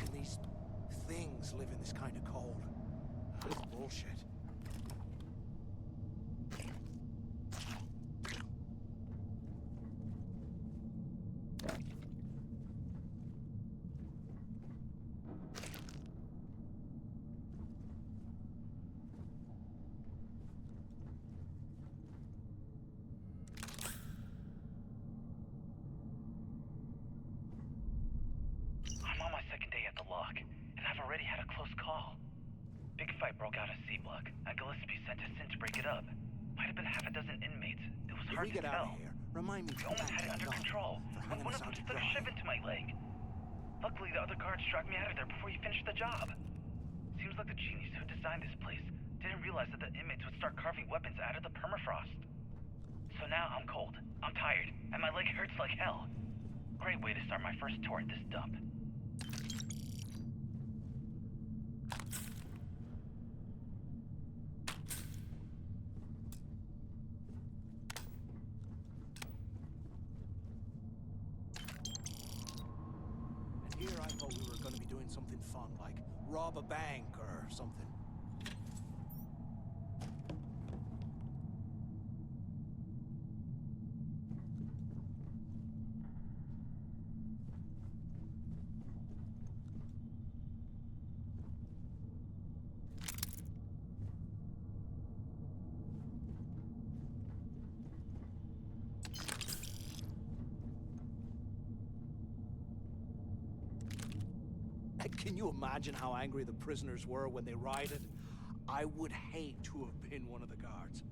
can these things live in this kind of cold? It's bullshit. I'm on my second day at the lock, and I've already had a close call. Big fight broke out at C-Block, and Gillespie sent us in to break it up. Might have been half a dozen inmates. It was If hard we to get tell. out of here, remind me We to almost thank had it under God control, for but hanging one us of out them to stuck a dry. shiv into my leg. Luckily, the other guards dragged me out of there before he finished the job. Seems like the genius who designed this place didn't realize that the inmates would start carving weapons out of the permafrost. So now I'm cold, I'm tired, and my leg hurts like hell. Great way to start my first tour at this dump. And here I thought we were going to be doing something fun, like rob a bank or something. Can you imagine how angry the prisoners were when they rioted? I would hate to have been one of the guards.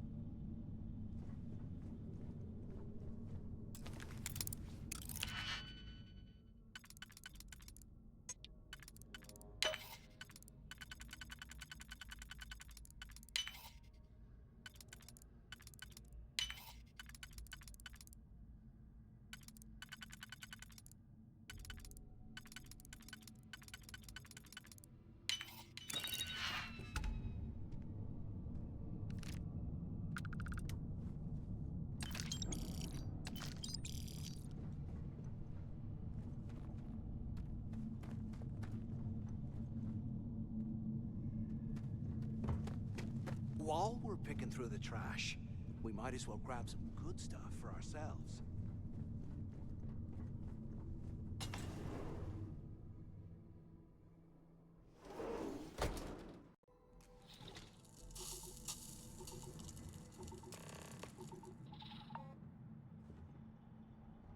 While we're picking through the trash, we might as well grab some good stuff for ourselves.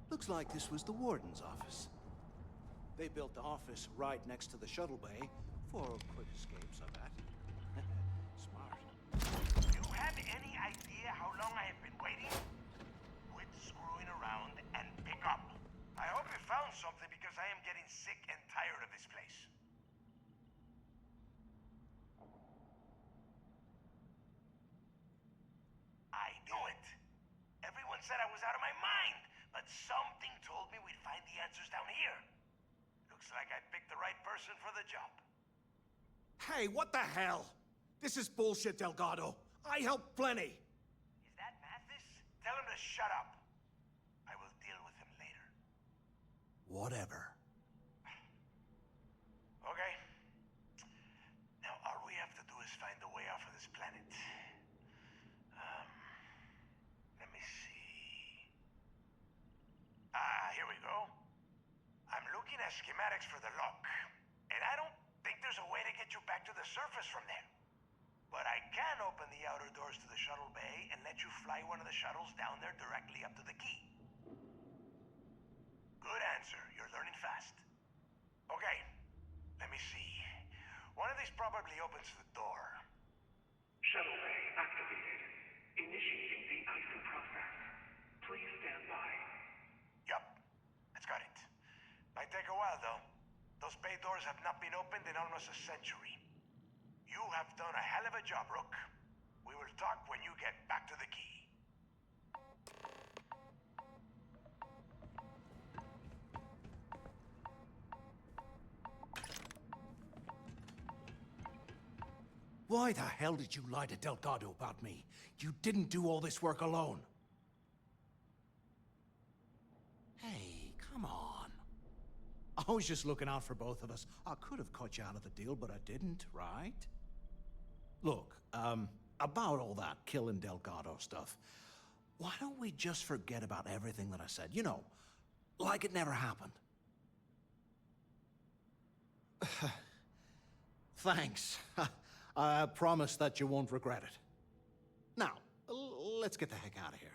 Looks like this was the warden's office. They built the office right next to the shuttle bay for quick escapes, I bet. Smart. You have any idea how long I have been waiting? Quit screwing around and pick up. I hope you found something because I am getting sick and tired of this place. I knew it. Everyone said I was out of my mind, but something told me we'd find the answers down here. Looks like I picked the right person for the job. Hey, what the hell? This is bullshit, Delgado. I helped plenty. Is that Mathis? Tell him to shut up. I will deal with him later. Whatever. Okay. Now all we have to do is find a way off of this planet. Let me see. Here we go. I'm looking at schematics for the lock, and I don't think there's a way to get you back to the surface from there. But I can open the outer doors to the shuttle bay and let you fly one of the shuttles down there directly up to the key. Good answer. You're learning fast. Okay, let me see. One of these probably opens the door. Shuttle bay activated. Initiating the icing process. Please stand by. Yup, that's got it. Might take a while though. Those bay doors have not been opened in almost a century. You have done a hell of a job, Rook. We will talk when you get back to the key. Why the hell did you lie to Delgado about me? You didn't do all this work alone. Hey, come on. I was just looking out for both of us. I could have cut you out of the deal, but I didn't, right? Look, about all that killing Delgado stuff, why don't we just forget about everything that I said? You know, like it never happened. Thanks. I promise that you won't regret it. Now, let's get the heck out of here.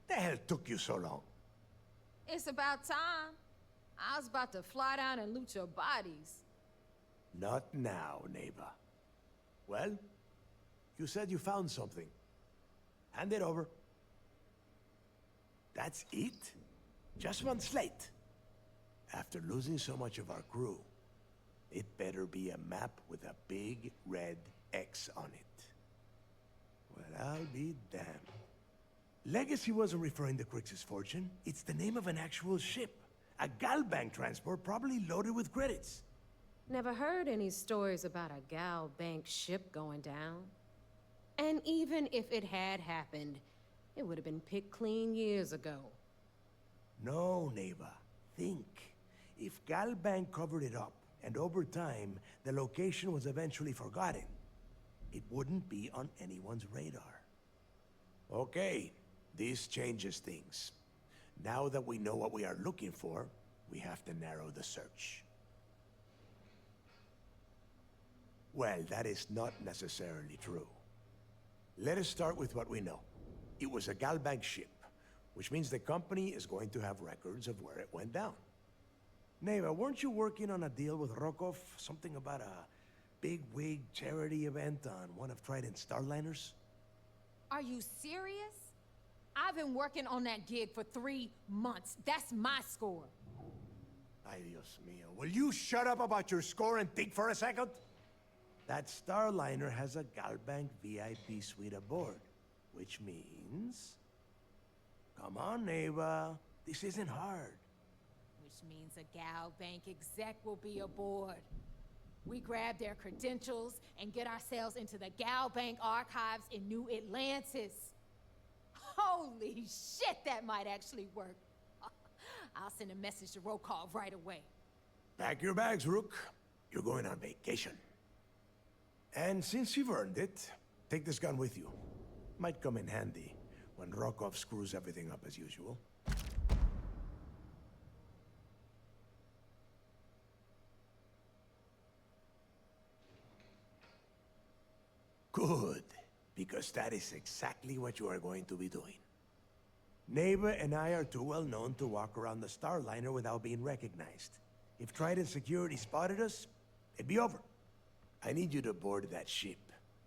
The hell took you so long? It's about time. I was about to fly down and loot your bodies. Not now, neighbor. Well, you said you found something. Hand it over. That's it? Just one slate? After losing so much of our crew, it better be a map with a big red X on it. Well, I'll be damned. Legacy wasn't referring to Crix's fortune. It's the name of an actual ship. A Galbank transport, probably loaded with credits. Never heard any stories about a Gal Bank ship going down. And even if it had happened, it would have been picked clean years ago. No, neighbor. Think. If Galbank covered it up, and over time, the location was eventually forgotten, it wouldn't be on anyone's radar. Okay, this changes things. Now that we know what we are looking for, we have to narrow the search. Well, that is not necessarily true. Let us start with what we know. It was a Galbank ship, which means the company is going to have records of where it went down. Neighbor, weren't you working on a deal with Rokov? Something about a big-wig charity event on one of Trident's Starliners? Are you serious? I've been working on that gig for 3 months. That's my score. Ay, Dios mío. Will you shut up about your score and think for a second? That Starliner has a Galbank VIP suite aboard, which means... Come on, neighbor. This isn't hard. Which means a Gal Bank exec will be aboard. We grab their credentials and get ourselves into the Gal Bank archives in New Atlantis. Holy shit, that might actually work. I'll send a message to Rokov right away. Pack your bags, Rook. You're going on vacation. And since you've earned it, take this gun with you. Might come in handy when Rokov screws everything up as usual. Good, because that is exactly what you are going to be doing. Neighbor and I are too well known to walk around the Starliner without being recognized. If Trident Security spotted us, it'd be over. I need you to board that ship,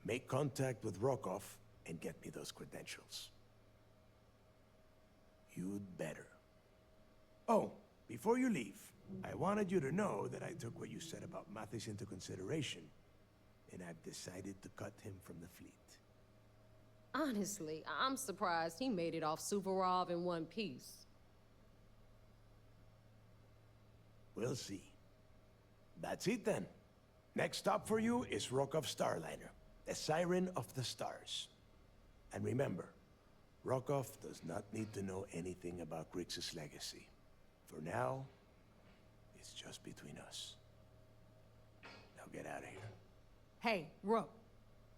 make contact with Rokov, and get me those credentials. You'd better. Oh, before you leave, I wanted you to know that I took what you said about Mathis into consideration, and I've decided to cut him from the fleet. Honestly, I'm surprised he made it off Suvorov in one piece. We'll see. That's it then. Next stop for you is Rokov Starliner, the Siren of the Stars. And remember, Rokov does not need to know anything about Grixis legacy. For now, it's just between us. Now get out of here. Hey, Rook,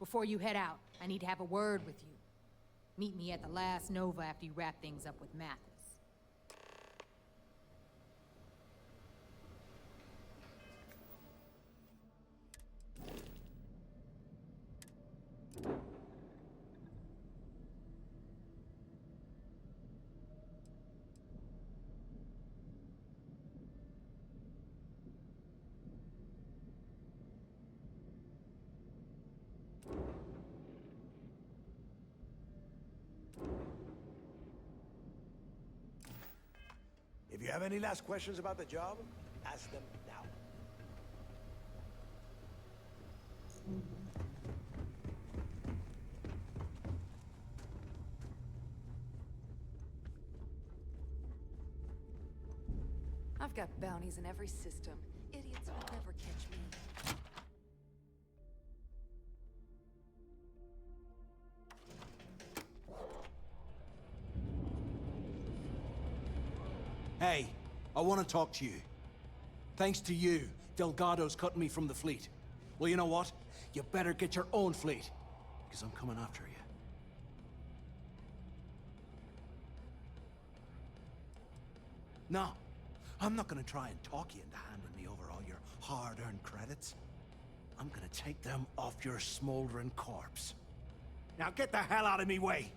before you head out, I need to have a word with you. Meet me at the last Nova after you wrap things up with Mathis. If you have any last questions about the job, ask them now. I've got bounties in every system. Idiots will never catch me. Hey, I want to talk to you. Thanks to you, Delgado's cutting me from the fleet. Well, you know what? You better get your own fleet, because I'm coming after you. No, I'm not gonna try and talk you into handing me over all your hard-earned credits. I'm gonna take them off your smoldering corpse. Now get the hell out of me way!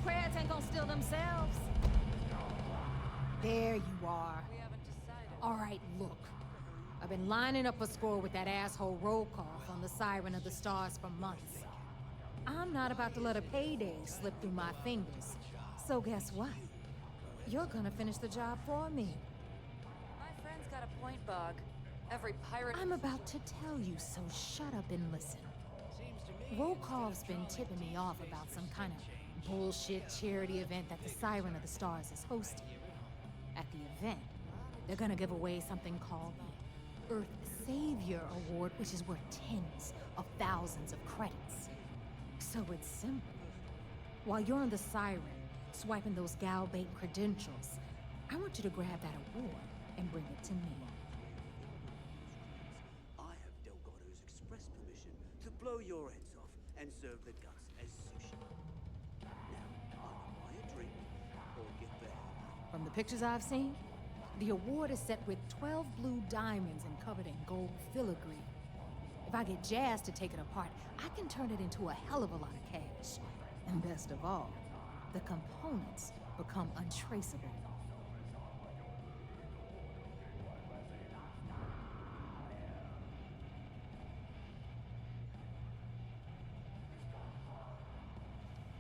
crabs ain't gonna steal themselves. There you are. We haven't decided. All right, look. I've been lining up a score with that asshole roll call from the Siren of the Stars for months. I'm not about to let a payday slip through my fingers. So guess what? You're gonna finish the job for me. My friend's got a point, Bog. Every pirate. I'm about to tell you, so shut up and listen. Rollcall's been tipping me off about some kind of bullshit charity event that the Siren of the Stars is hosting. At the event, they're gonna give away something called the Earth Savior Award, which is worth tens of thousands of credits. So it's simple. While you're on the Siren, swiping those Galbait credentials, I want you to grab that award and bring it to me. I have Delgado's express permission to blow your heads off and serve the guts as sushi. Now, either buy a drink or get the hell out. From the pictures I've seen, the award is set with 12 blue diamonds and covered in gold filigree. If I get Jazz to take it apart, I can turn it into a hell of a lot of cash. And best of all, the components become untraceable.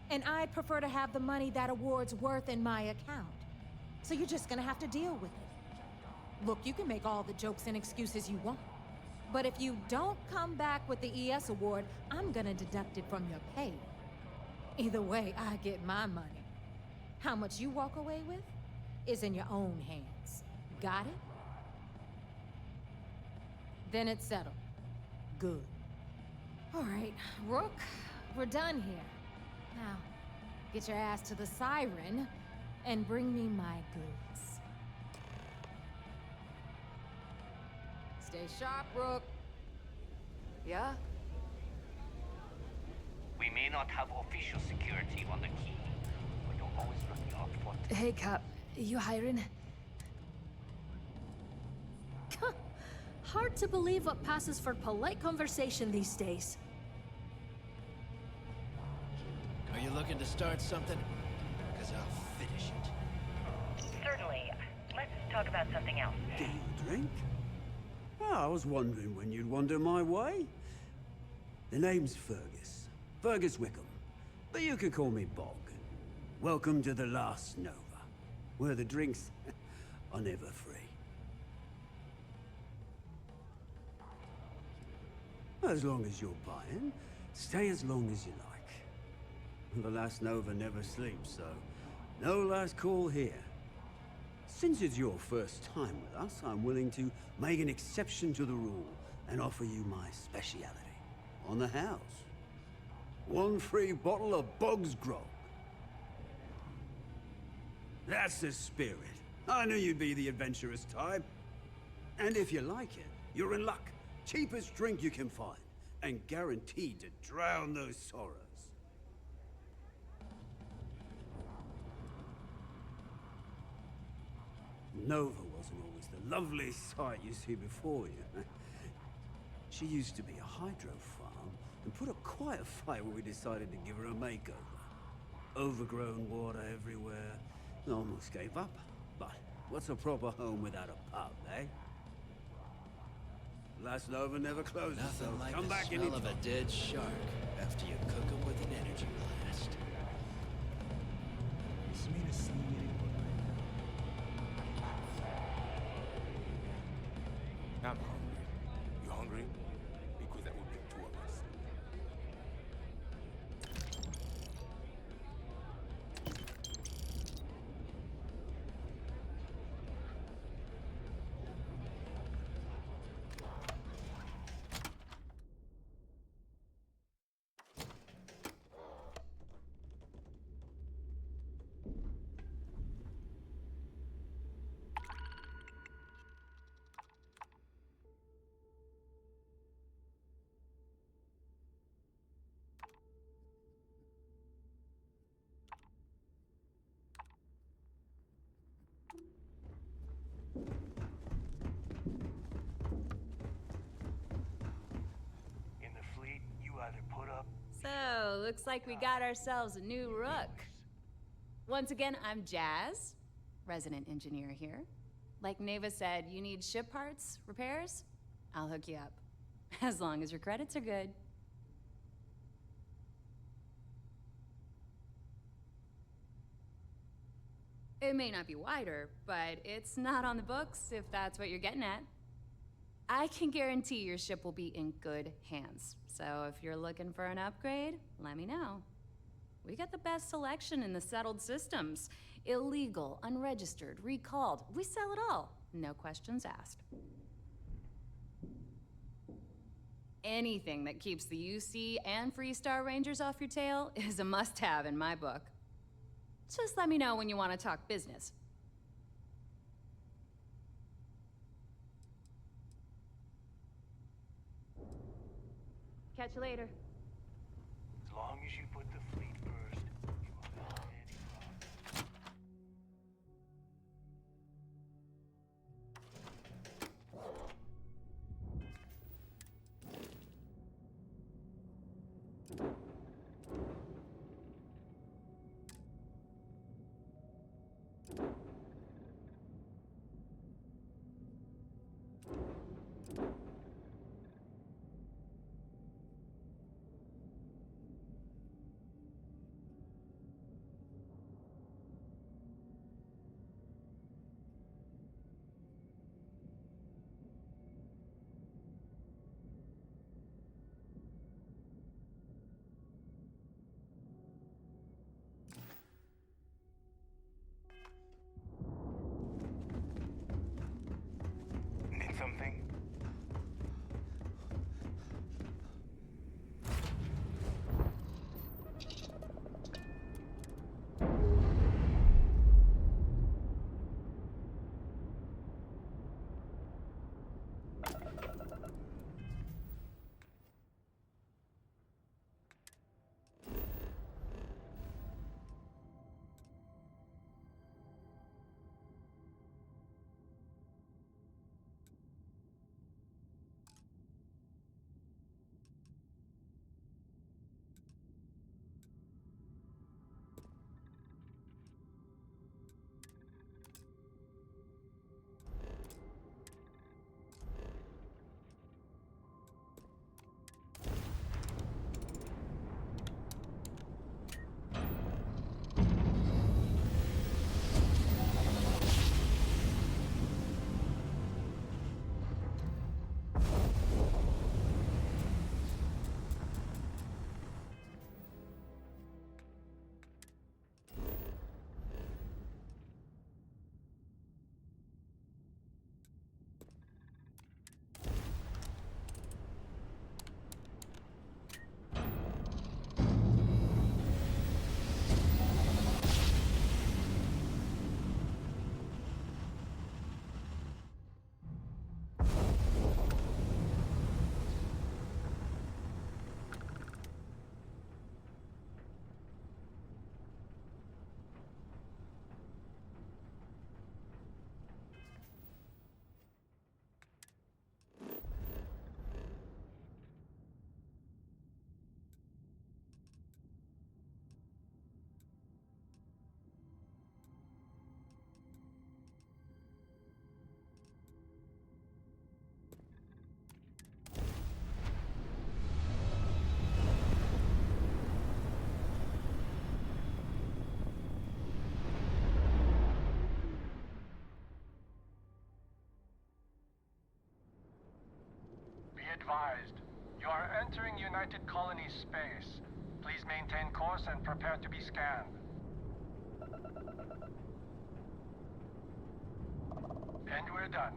And I'd prefer to have the money that award's worth in my account. So you're just gonna have to deal with it. Look, you can make all the jokes and excuses you want. But if you don't come back with the ES award, I'm gonna deduct it from your pay. Either way, I get my money. How much you walk away with is in your own hands. Got it? Then it's settled. Good. All right, Rook, we're done here. Now, get your ass to the Siren and bring me my goods. Stay sharp, Rook. Yeah? We may not have official security on the key, but you're always looking out for... Hey, Cap. You hiring? Hard to believe what passes for polite conversation these days. Are you looking to start something? Because I'll finish it. Certainly. Let's talk about something else. Do you drink? Oh, I was wondering when you'd wander my way. The name's Fergus. Fergus Wickham. But you can call me Bog. Welcome to the Last Nova, where the drinks are never free. As long as you're buying, stay as long as you like. The Last Nova never sleeps, so no last call here. Since it's your first time with us, I'm willing to make an exception to the rule and offer you my speciality on the house. One free bottle of Bog's Grog. That's the spirit. I knew you'd be the adventurous type. And if you like it, you're in luck. Cheapest drink you can find, and guaranteed to drown those sorrows. Nova wasn't always the lovely sight you see before you. She used to be a hydro farm and put up quite a fight when we decided to give her a makeover. Overgrown water everywhere. Almost gave up. But what's a proper home without a pub, eh? Last Nova never closes, Nothing so like come the back smell of anytime. a dead shark after you cook him with an energy blast. I'm hungry. You hungry? Because that would make two of us. In the fleet, you either put up So, looks like we got ourselves a new rook. Once again, I'm Jazz, resident engineer here. Like Neva said, you need ship parts, repairs? I'll hook you up. As long as your credits are good. It may not be wider, but it's not on the books, if that's what you're getting at. I can guarantee your ship will be in good hands. So if you're looking for an upgrade, let me know. We got the best selection in the settled systems. Illegal, unregistered, recalled. We sell it all. No questions asked. Anything that keeps the UC and Freestar Rangers off your tail is a must-have in my book. Just let me know when you want to talk business. Catch you later. As long as you put the fleet first, you won't have any problems. Need something? Advised. You are entering United Colonies space. Please maintain course and prepare to be scanned. And we're done.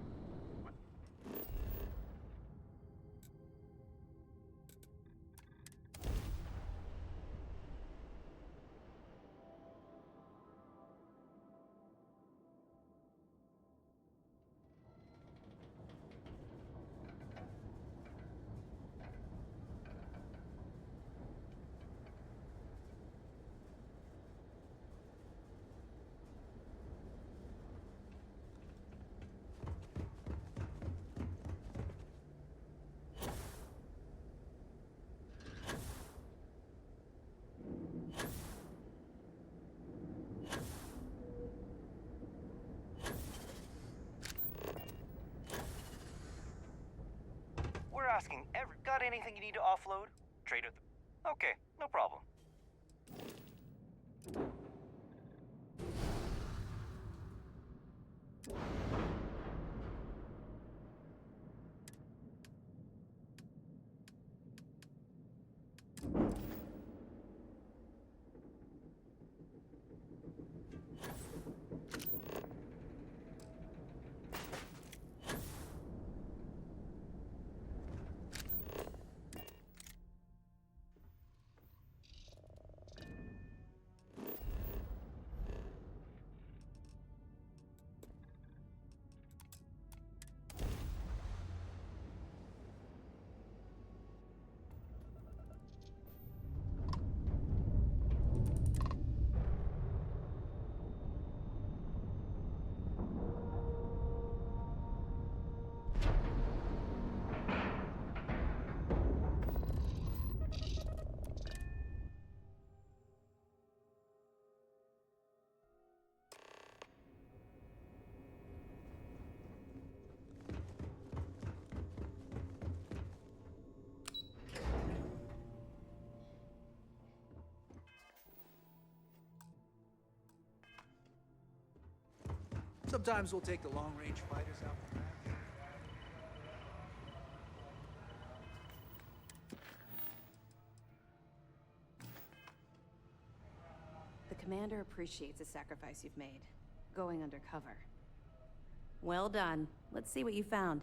asking every... Got anything you need to offload? Trade with... Okay, no problem. Sometimes we'll take the long-range fighters out the back. The commander appreciates the sacrifice you've made, going undercover. Well done. Let's see what you found.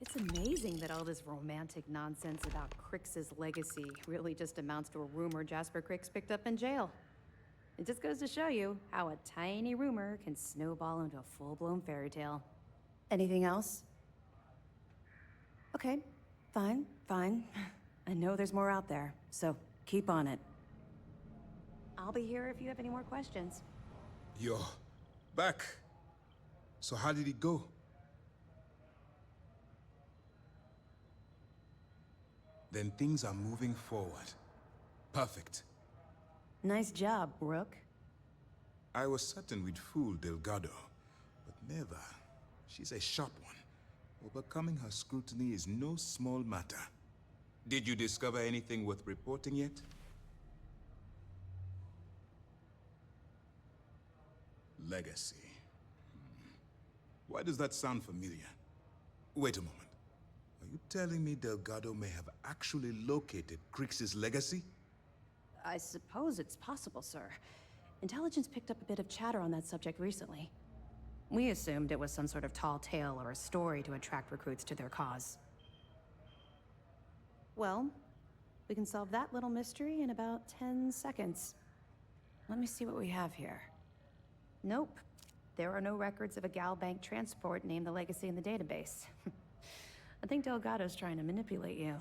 It's amazing that all this romantic nonsense about Crix's legacy really just amounts to a rumor Jasper Crix picked up in jail. It just goes to show you how a tiny rumor can snowball into a full-blown fairy tale. Anything else? Okay, fine. I know there's more out there, so keep on it. I'll be here if you have any more questions. You're back. So how did it go? Then things are moving forward. Perfect. Nice job, Rook. I was certain we'd fool Delgado, but never. She's a sharp one. Overcoming her scrutiny is no small matter. Did you discover anything worth reporting yet? Legacy. Why does that sound familiar? Wait a moment. Are you telling me Delgado may have actually located Crix's legacy? I suppose it's possible, sir. Intelligence picked up a bit of chatter on that subject recently. We assumed it was some sort of tall tale or a story to attract recruits to their cause. Well, we can solve that little mystery in about 10 seconds. Let me see what we have here. Nope. There are no records of a Gal Bank transport named the Legacy in the database. I think Delgado's trying to manipulate you.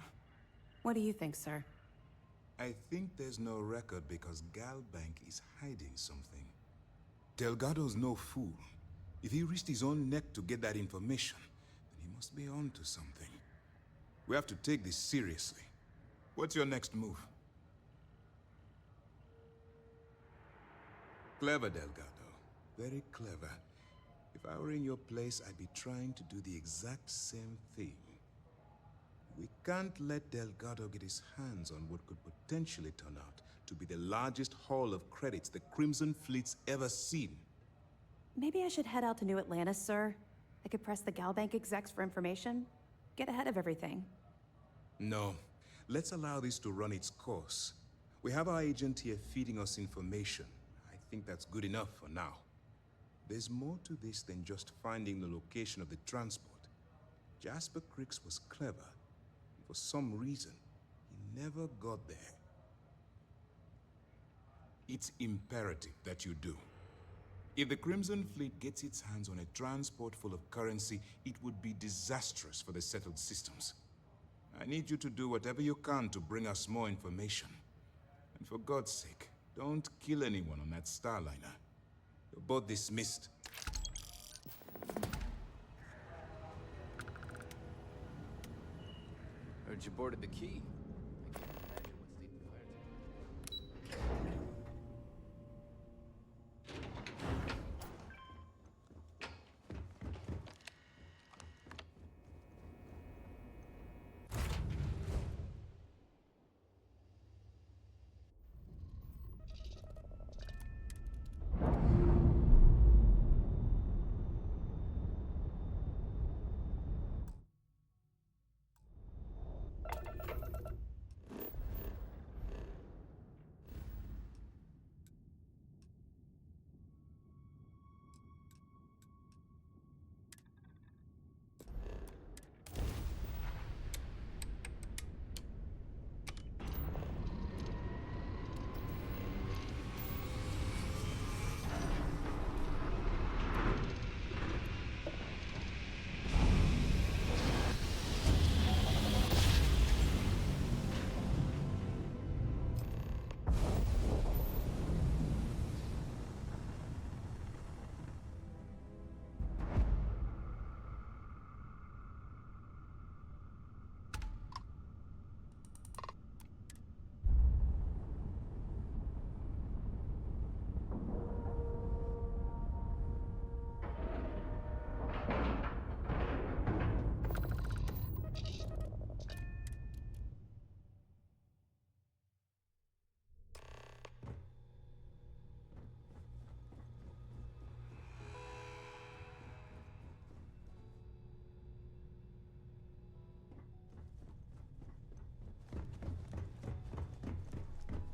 What do you think, sir? I think there's no record because Gal Bank is hiding something. Delgado's no fool. If he risked his own neck to get that information, then he must be onto something. We have to take this seriously. What's your next move? Clever, Delgado. Very clever. If I were in your place, I'd be trying to do the exact same thing. We can't let Delgado get his hands on what could potentially turn out to be the largest haul of credits the Crimson Fleet's ever seen. Maybe I should head out to New Atlantis, sir. I could press the Gal Bank execs for information. Get ahead of everything. No. Let's allow this to run its course. We have our agent here feeding us information. I think that's good enough for now. There's more to this than just finding the location of the transport. Jasper Crix was clever. For some reason, he never got there. It's imperative that you do. If the Crimson Fleet gets its hands on a transport full of currency, it would be disastrous for the settled systems. I need you to do whatever you can to bring us more information. And for God's sake, don't kill anyone on that Starliner. You're both dismissed. Heard you boarded the key.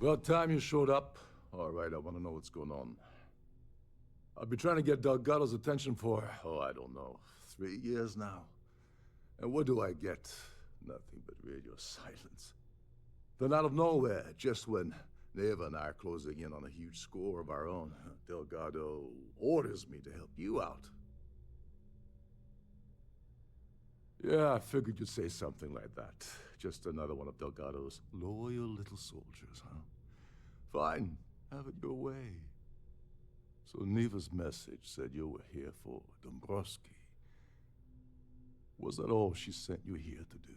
About time you showed up. All right, I want to know what's going on. I've been trying to get Delgado's attention for, I don't know, 3 years now. And what do I get? Nothing but radio silence. Then out of nowhere, just when Neva and I are closing in on a huge score of our own, Delgado orders me to help you out. Yeah, I figured you'd say something like that. Just another one of Delgado's loyal little soldiers, huh? Fine, have it your way. So Neva's message said you were here for Dombrowski. Was that all she sent you here to do?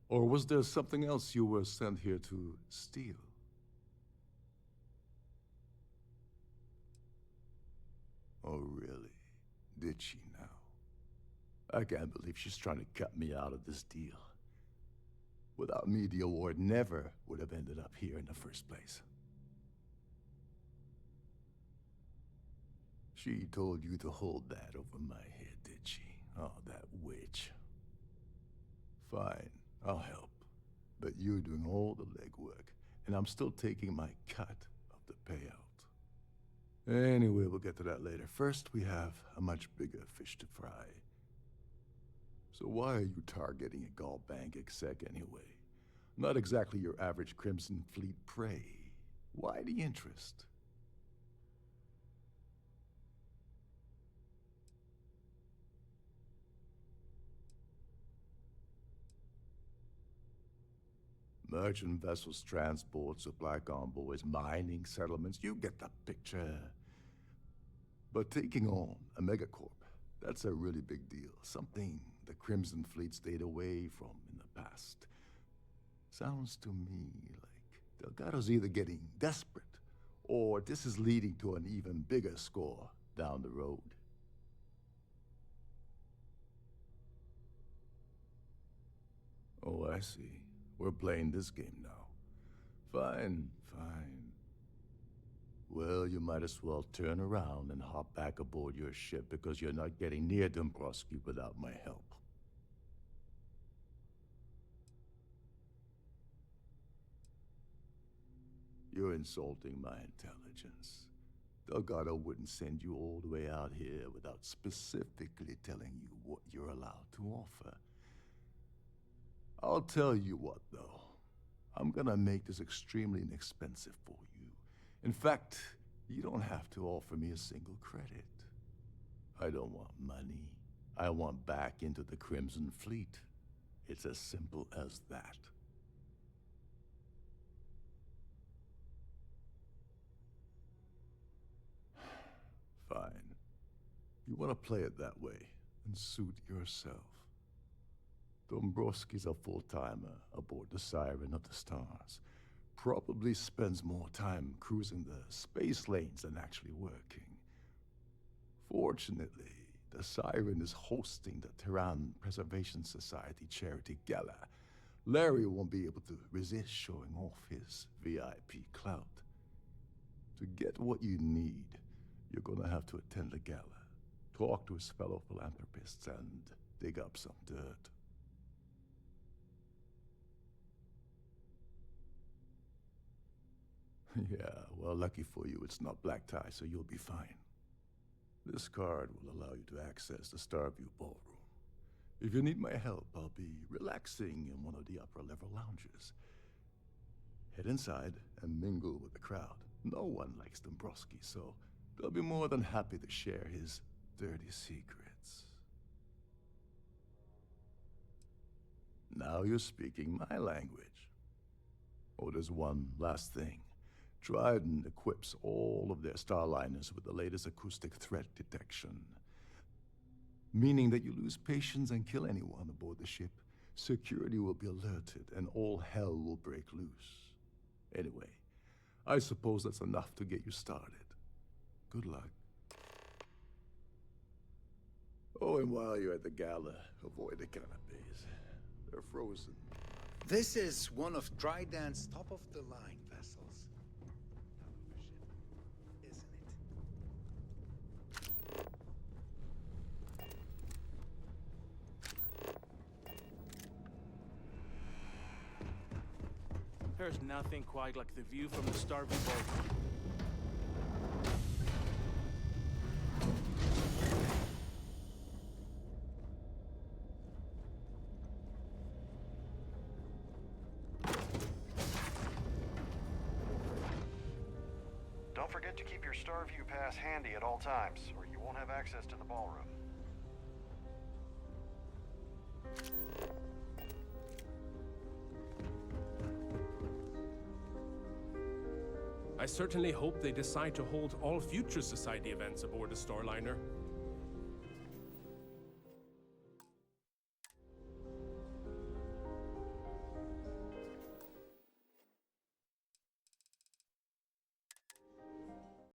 Or was there something else you were sent here to steal? Oh, really? Did she now? I can't believe she's trying to cut me out of this deal. Without me, the award never would have ended up here in the first place. She told you to hold that over my head, did she? Oh, that witch. Fine, I'll help. But you're doing all the legwork, and I'm still taking my cut of the payout. Anyway, we'll get to that later. First, we have a much bigger fish to fry. So why are you targeting a Gall Bank exec anyway? Not exactly your average Crimson Fleet prey. Why the interest? Merchant vessels, transport, supply convoys, mining settlements, you get the picture. But taking on a megacorp, that's a really big deal. Something the Crimson Fleet stayed away from in the past. Sounds to me like Delgado's either getting desperate, or this is leading to an even bigger score down the road. Oh, I see. We're playing this game now. Fine, fine. Well, you might as well turn around and hop back aboard your ship because you're not getting near Dombrowski without my help. You're insulting my intelligence. Delgado wouldn't send you all the way out here without specifically telling you what you're allowed to offer. I'll tell you what, though. I'm gonna make this extremely inexpensive for you. In fact, you don't have to offer me a single credit. I don't want money. I want back into the Crimson Fleet. It's as simple as that. Fine. You want to play it that way, and suit yourself. Dombrowski's a full-timer aboard the Siren of the Stars. Probably spends more time cruising the space lanes than actually working. Fortunately, the Siren is hosting the Terran Preservation Society charity gala. Larry won't be able to resist showing off his VIP clout. To get what you need, you're gonna have to attend the gala, talk to his fellow philanthropists, and dig up some dirt. Yeah, well, lucky for you, it's not black tie, so you'll be fine. This card will allow you to access the Starview Ballroom. If you need my help, I'll be relaxing in one of the upper-level lounges. Head inside and mingle with the crowd. No one likes Dombrowski, so they'll be more than happy to share his dirty secrets. Now you're speaking my language. Oh, there's one last thing. Trident equips all of their starliners with the latest acoustic threat detection. Meaning that you lose patience and kill anyone aboard the ship, security will be alerted and all hell will break loose. Anyway, I suppose that's enough to get you started. Good luck. Oh, and while you're at the gala, avoid the canapes. They're frozen. This is one of Trident's top-of-the-line vessels. There's nothing quite like the view from the Starfield boat. Don't forget to keep your Starview pass handy at all times, or you won't have access to the ballroom. I certainly hope they decide to hold all future Society events aboard the Starliner.